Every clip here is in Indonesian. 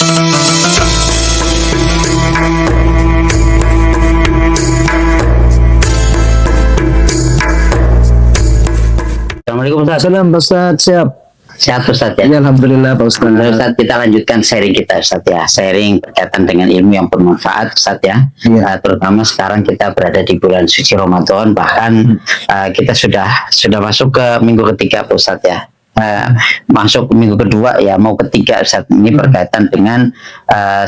Assalamualaikum Ustaz. Salam Pak Ustaz, siap. Sehat Ustaz ya? Ya, Alhamdulillah Pak Ustaz. Ustaz, kita lanjutkan sharing kita Ustaz ya. Sharing berkaitan dengan ilmu yang bermanfaat Ustaz ya. Ya. Terutama sekarang kita berada di bulan suci Ramadan, bahkan kita sudah masuk ke minggu ketiga Ustaz ya. Masuk minggu kedua ya, mau ketiga Ustaz. Ini berkaitan dengan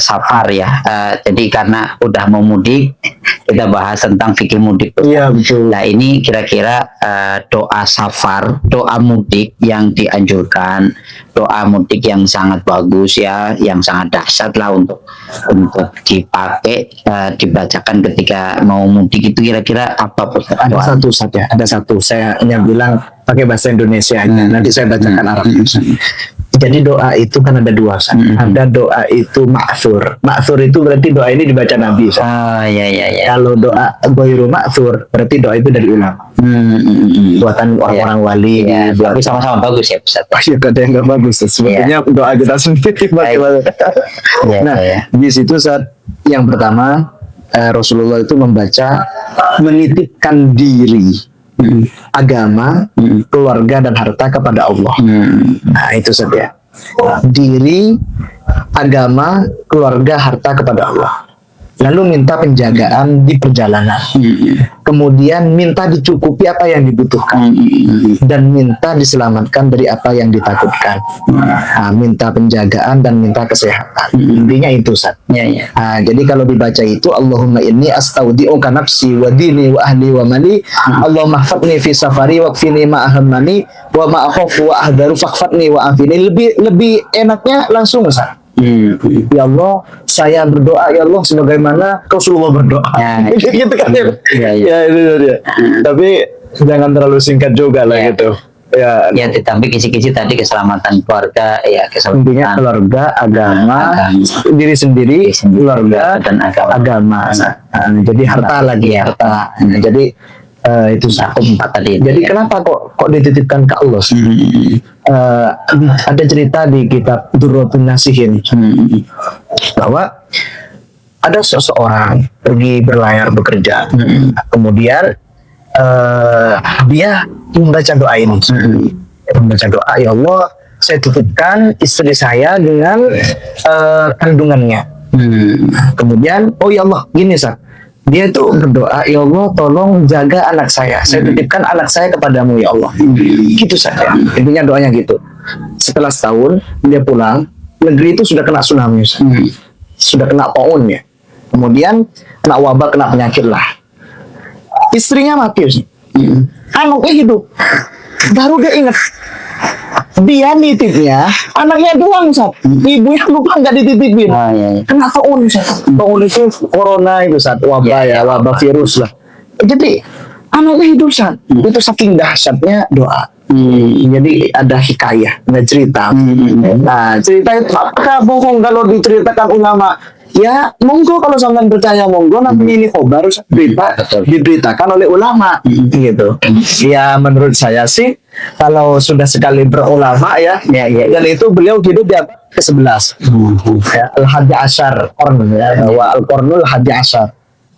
safar ya. Jadi karena udah mau mudik, kita bahas tentang fikih mudik. Iya, betul. Nah ini kira-kira doa safar, doa mudik yang dianjurkan, doa mudik yang sangat bagus ya, yang sangat dahsyat lah untuk dipakai, dibacakan ketika mau mudik itu kira-kira apa Ustaz? Ada satu Ustaz ya, ada satu. Saya hanya bilang pakai bahasa Indonesia aja. Nanti saya bacakan Arabnya. Jadi doa itu kan ada dua Ustaz. Ada doa itu ma'thur. Ma'thur itu berarti doa ini dibaca Nabi Ustaz. Ya. Kalau doa ghairu ma'thur berarti doa itu dari ulama. Buatan orang-orang wali. Ya, tapi sama-sama bagus ya Ustaz. Pasti ada yang nggak bagus. Sebenarnya doa kita sendiri. Nah, di situ saat yang pertama Rasulullah itu membaca menitipkan diri, agama, keluarga dan harta kepada Allah. Nah itu saja. Diri, agama, keluarga, harta kepada Allah. Lalu minta penjagaan di perjalanan. Kemudian minta dicukupi apa yang dibutuhkan. Dan minta diselamatkan dari apa yang ditakutkan. Nah, minta penjagaan dan minta kesehatan. Intinya itu Ustaz. Nah, jadi kalau dibaca itu Allahumma inni astaudi'uka nafsi wa dini wa ahli wa mali. Allahumma hfadni fi safari wa kfini ma ahammani wa ma akhafu wa ahdaru fakhfadni wa afini. Lebih enaknya langsung Ustaz. Ya Allah, saya berdoa ya Allah sebagaimana Rasulullah berdoa. Gitu kan ya. Ya itu dia. Tapi jangan terlalu singkat juga lah gitu. Ya, ditambah kisi-kisi tadi keselamatan keluarga, ya intinya keluarga, agama, diri sendiri, keluarga dan agama. Nah, jadi harta lagi harta. Nah, jadi itu empat tadi. Jadi kenapa kok dititipkan ke Allah? Ada cerita di kitab Durratun Nasihin bahwa ada seseorang pergi berlayar bekerja, kemudian dia membaca doa ini, membaca doa, ya Allah, saya titipkan istri saya dengan kandungannya. Kemudian, oh ya Allah, gini Sar, dia itu berdoa, ya Allah tolong jaga anak saya titipkan anak saya kepadamu ya Allah. Gitu saja, intinya doanya gitu. Setelah setahun dia pulang, negeri itu sudah kena tsunami, sudah kena taun ya. Kemudian kena wabah, kena penyakit lah. Istrinya mati, anaknya hidup. Baru dia ingat, dia nitipnya anaknya doang Sat. Ibunya lupa nggak dititipin. Kena taun Sat. Taun itu corona itu Sat, wabah wabah virus lah. Jadi anaknya hidup Sat. Itu saking dahsyatnya doa. Jadi ada hikayah, ada cerita. Nah cerita itu apakah bohong kalau diceritakan ulama? Ya monggo kalau sampean percaya monggo, nanti ini khobar berita diberitakan oleh ulama gitu. Ya menurut saya sih kalau sudah sekali berulama ya, dan itu beliau hidup di ke-11 ya, Al-Hadi Asyar Qarn ya, wa Al-Qarnul Hadi Asyar.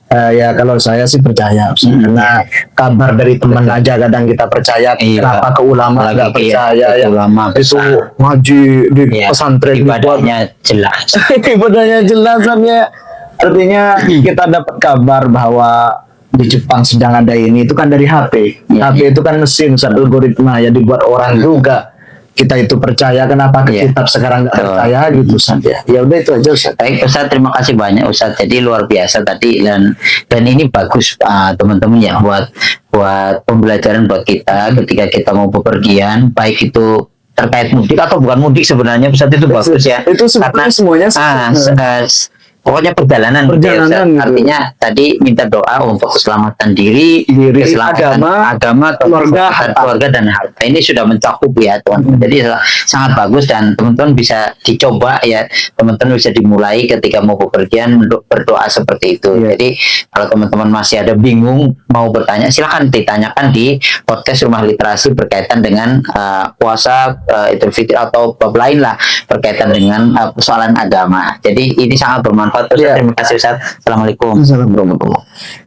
Ya kalau saya sih percaya karena kabar dari teman aja kadang kita percaya. Kenapa ke ulama nggak percaya ya, ulama itu ngaji di pesantren ibadahnya jelas. Ibadahnya jelas ya. Artinya kita dapat kabar bahwa di Jepang sedang ada ini, itu kan dari HP. HP itu kan mesin algoritma ya, dibuat orang juga. Kita itu percaya, kenapa ke kitab sekarang nggak percaya gitu saja. Ya udah itu aja Ustaz. Baik Ustaz, terima kasih banyak Ustaz. Jadi luar biasa tadi, dan ini bagus teman-teman ya, buat pembelajaran buat kita ketika kita mau bepergian, baik itu terkait mudik atau bukan mudik sebenarnya Ustaz, itu bagus ya. Itu sebenarnya semuanya pokoknya perjalanan, gitu ya, Ustaz. Perjalanan gitu. Artinya tadi minta doa untuk keselamatan diri, keselamatan agama, keluarga, keluarga dan harta. Ini sudah mencakup ya teman-teman. Jadi sangat bagus dan teman-teman bisa dicoba ya, teman-teman bisa dimulai ketika mau bepergian berdoa seperti itu. Jadi kalau teman-teman masih ada bingung mau bertanya, silakan ditanyakan di podcast Rumah Literasi berkaitan dengan puasa Idul Fitri atau bab lain lah berkaitan dengan persoalan agama. Jadi ini sangat bermanfaat. Terima kasih Ustaz. Assalamualaikum. Assalamualaikum.